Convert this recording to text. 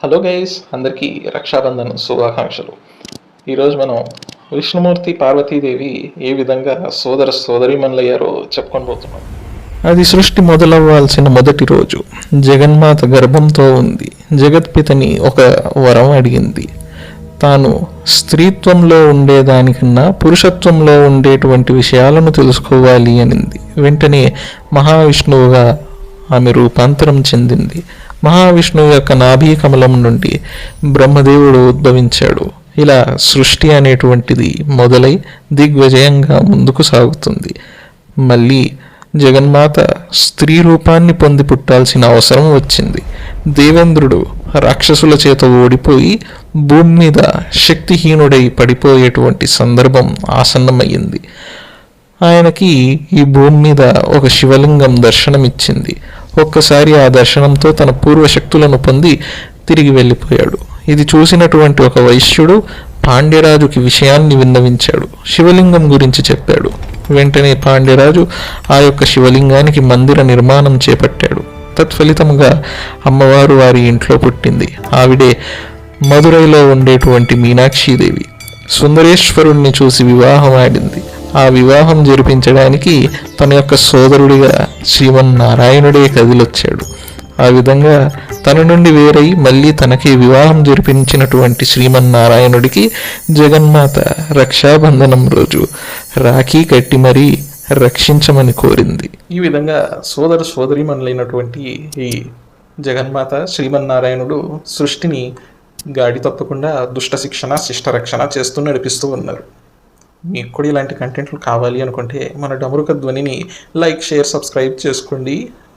Hello guys, అందరికీ రక్షాబంధన్ శుభాకాంక్షలు. ఈరోజు మనం విష్ణుమూర్తి పార్వతీదేవి ఏ విధంగా సోదరీమణులయ్యారో చెప్పుకొని పోతున్నాం. అది సృష్టి మొదలవ్వాల్సిన మొదటి రోజు. జగన్మాత గర్భంతో ఉంది. జగత్పితని ఒక వరం అడిగింది. తాను స్త్రీత్వంలో ఉండేదానికన్నా పురుషత్వంలో ఉండేటువంటి విషయాలను తెలుసుకోవాలి అనింది. వెంటనే మహావిష్ణువుగా ఆమె రూపాంతరం చెందింది. మహావిష్ణువు యొక్క నాభీ కమలం నుండి బ్రహ్మదేవుడు ఉద్భవించాడు. ఇలా సృష్టి అనేటువంటిది మొదలై దిగ్విజయంగా ముందుకు సాగుతుంది. మళ్ళీ జగన్మాత స్త్రీ రూపాన్ని పొంది పుట్టాల్సిన అవసరం వచ్చింది. దేవేంద్రుడు రాక్షసుల చేత ఓడిపోయి భూమి మీద శక్తిహీనుడై పడిపోయేటువంటి సందర్భం ఆసన్నమయ్యింది. ఆయనకి ఈ భూమి మీద ఒక శివలింగం దర్శనమిచ్చింది. ఒక్కసారి ఆ దర్శనంతో తన పూర్వశక్తులను పొంది తిరిగి వెళ్ళిపోయాడు. ఇది చూసినటువంటి ఒక వైశ్యుడు పాండ్యరాజుకి విషయాన్ని విన్నవించాడు. శివలింగం గురించి చెప్పాడు. వెంటనే పాండ్యరాజు ఆ యొక్క శివలింగానికి మందిర నిర్మాణం చేపట్టాడు. తత్ఫలితముగా అమ్మవారు వారి ఇంట్లో పుట్టింది. ఆవిడే మదురైలో ఉండేటువంటి మీనాక్షీదేవి. సుందరేశ్వరుణ్ణి చూసి వివాహం ఆడింది. ఆ వివాహం జరిపించడానికి తన యొక్క సోదరుడిగా శ్రీమన్నారాయణుడే కదిలొచ్చాడు. ఆ విధంగా తన నుండి వేరై మళ్ళీ తనకి వివాహం జరిపించినటువంటి శ్రీమన్నారాయణుడికి జగన్మాత రక్షాబంధనం రోజు రాఖీ కట్టి మరీ రక్షించమని కోరింది. ఈ విధంగా సోదరీమణులైనటువంటి ఈ జగన్మాత శ్రీమన్నారాయణుడు సృష్టిని గాడి తప్పకుండా దుష్ట శిక్షణ శిష్ట రక్షణ చేస్తూ నడిపిస్తూ ఉన్నారు. మీకు కూడా ఇలాంటి కంటెంట్లు కావాలి అనుకుంటే మన డమరుక ధ్వనిని లైక్, షేర్, సబ్స్క్రైబ్ చేసుకోండి.